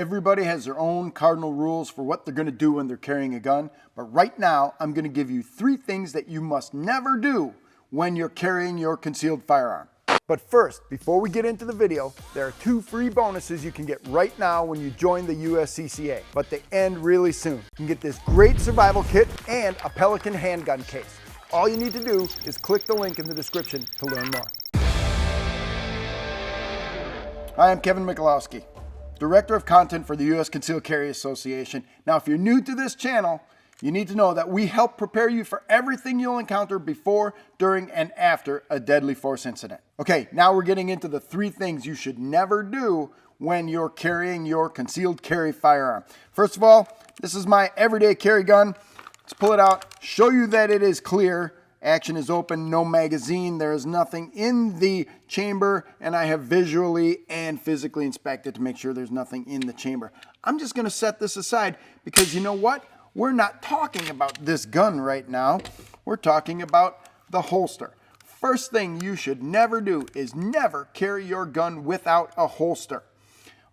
Everybody has their own cardinal rules for what they're going to do when they're carrying a gun. But right now, I'm going to give you 3 things that you must never do when you're carrying your concealed firearm. But first, before we get into the video, there are 2 free bonuses you can get right now when you join the USCCA, but they end really soon. You can get this great survival kit and a Pelican handgun case. All you need to do is click the link in the description to learn more. Hi, I'm Kevin Michalowski, Director of Content for the U.S. Concealed Carry Association. Now, if you're new to this channel, you need to know that we help prepare you for everything you'll encounter before, during, and after a deadly force incident. Okay, now we're getting into the 3 things you should never do when you're carrying your concealed carry firearm. First of all, this is my everyday carry gun. Let's pull it out, show you that it is clear. Action is open, no magazine, there is nothing in the chamber, and I have visually and physically inspected to make sure there's nothing in the chamber. I'm just gonna set this aside because you know what? We're not talking about this gun right now. We're talking about the holster. First thing you should never do is never carry your gun without a holster.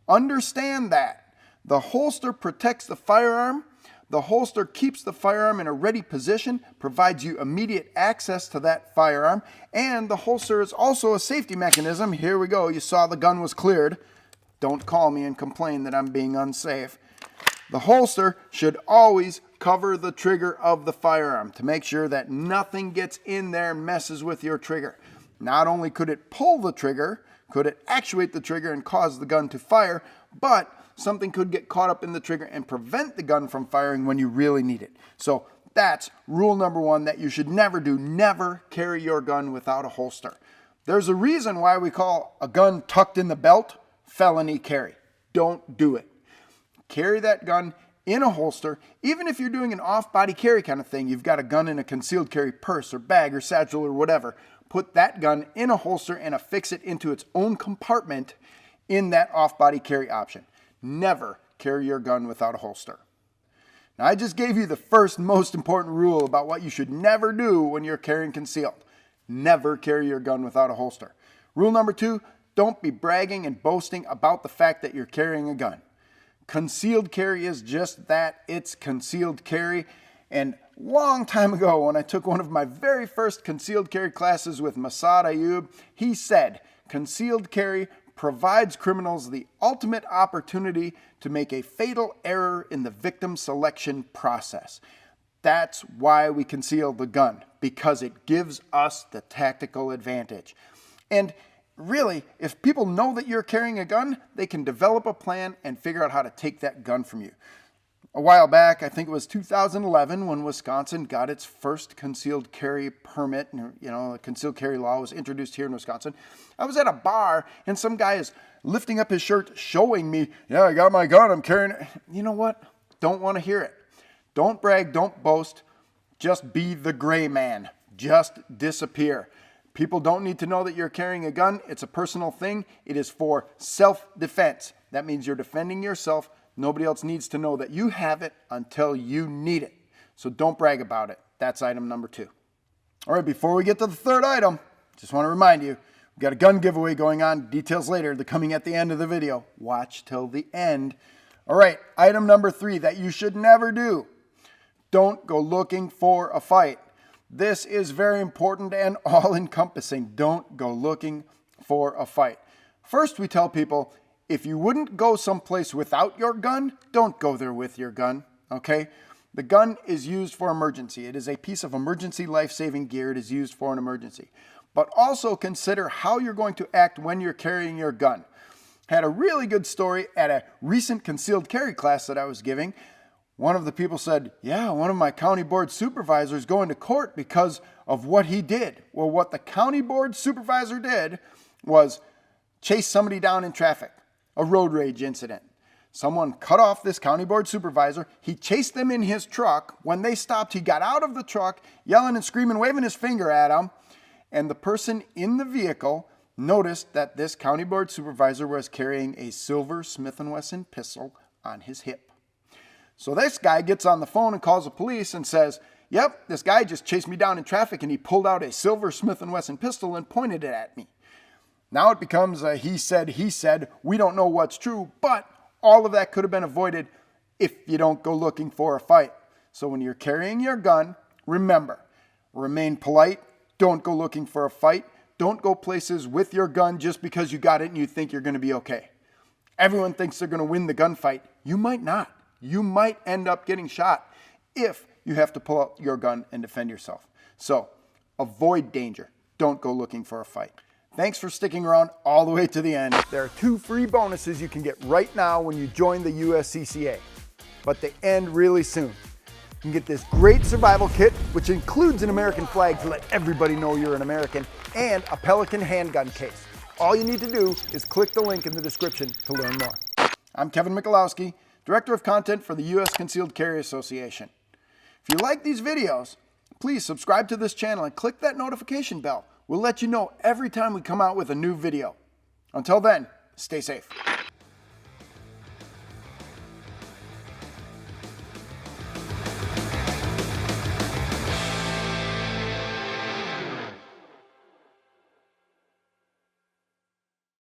Understand that. The holster protects the firearm. The holster keeps the firearm in a ready position, provides you immediate access to that firearm, and the holster is also a safety mechanism. Here we go. You saw the gun was cleared. Don't call me and complain that I'm being unsafe. The holster should always cover the trigger of the firearm to make sure that nothing gets in there and messes with your trigger. Not only could it pull the trigger, could it actuate the trigger and cause the gun to fire, but something could get caught up in the trigger and prevent the gun from firing when you really need it. So that's rule number 1 that you should never do. Never carry your gun without a holster. There's a reason why we call a gun tucked in the belt felony carry. Don't do it. Carry that gun in a holster. Even if you're doing an off-body carry kind of thing, you've got a gun in a concealed carry purse or bag or satchel or whatever, put that gun in a holster and affix it into its own compartment in that off-body carry option. Never carry your gun without a holster. Now, I just gave you the first most important rule about what you should never do when you're carrying concealed. Never carry your gun without a holster. Rule number 2, don't be bragging and boasting about the fact that you're carrying a gun. Concealed carry is just that. It's concealed carry. And long time ago, when I took one of my very first concealed carry classes with Masad Ayub, he said, concealed carry provides criminals the ultimate opportunity to make a fatal error in the victim selection process. That's why we conceal the gun, because it gives us the tactical advantage. And really, if people know that you're carrying a gun, they can develop a plan and figure out how to take that gun from you. A while back, I think it was 2011, when Wisconsin got its first concealed carry permit, the concealed carry law was introduced here in Wisconsin. I was at a bar and some guy is lifting up his shirt, showing me, yeah, I got my gun, I'm carrying it. You know what? Don't want to hear it. Don't brag, don't boast. Just be the gray man. Just disappear. People don't need to know that you're carrying a gun. It's a personal thing. It is for self-defense. That means you're defending yourself. Nobody else needs to know that you have it until you need it. So don't brag about it. That's item number 2. All right, before we get to the 3rd item, just want to remind you, we've got a gun giveaway going on. Details later. They're coming at the end of the video. Watch till the end. All right, item number 3 that you should never do. Don't go looking for a fight. This is very important and all-encompassing. Don't go looking for a fight. First, we tell people, if you wouldn't go someplace without your gun, don't go there with your gun, okay? The gun is used for emergency. It is a piece of emergency life-saving gear. It is used for an emergency. But also consider how you're going to act when you're carrying your gun. Had a really good story at a recent concealed carry class that I was giving. One of the people said, yeah, one of my county board supervisors going to court because of what he did. Well, what the county board supervisor did was chase somebody down in traffic, a road rage incident. Someone cut off this county board supervisor. He chased them in his truck. When they stopped, he got out of the truck, yelling and screaming, waving his finger at them. And the person in the vehicle noticed that this county board supervisor was carrying a silver Smith & Wesson pistol on his hip. So this guy gets on the phone and calls the police and says, yep, this guy just chased me down in traffic and he pulled out a silver Smith & Wesson pistol and pointed it at me. Now it becomes a he said, we don't know what's true, but All of that could have been avoided if you don't go looking for a fight. So when you're carrying your gun, remember, remain polite. Don't go looking for a fight. Don't go places with your gun just because you got it and you think you're going to be okay. Everyone thinks they're going to win the gunfight. You might not. You might end up getting shot if you have to pull out your gun and defend yourself. So avoid danger. Don't go looking for a fight. Thanks for sticking around all the way to the end. There are 2 free bonuses you can get right now when you join the USCCA, but they end really soon. You can get this great survival kit, which includes an American flag to let everybody know you're an American, and a Pelican handgun case. All you need to do is click the link in the description to learn more. I'm Kevin Michalowski, Director of Content for the U.S. Concealed Carry Association. If you like these videos, please subscribe to this channel and click that notification bell. We'll let you know every time we come out with a new video. Until then, stay safe.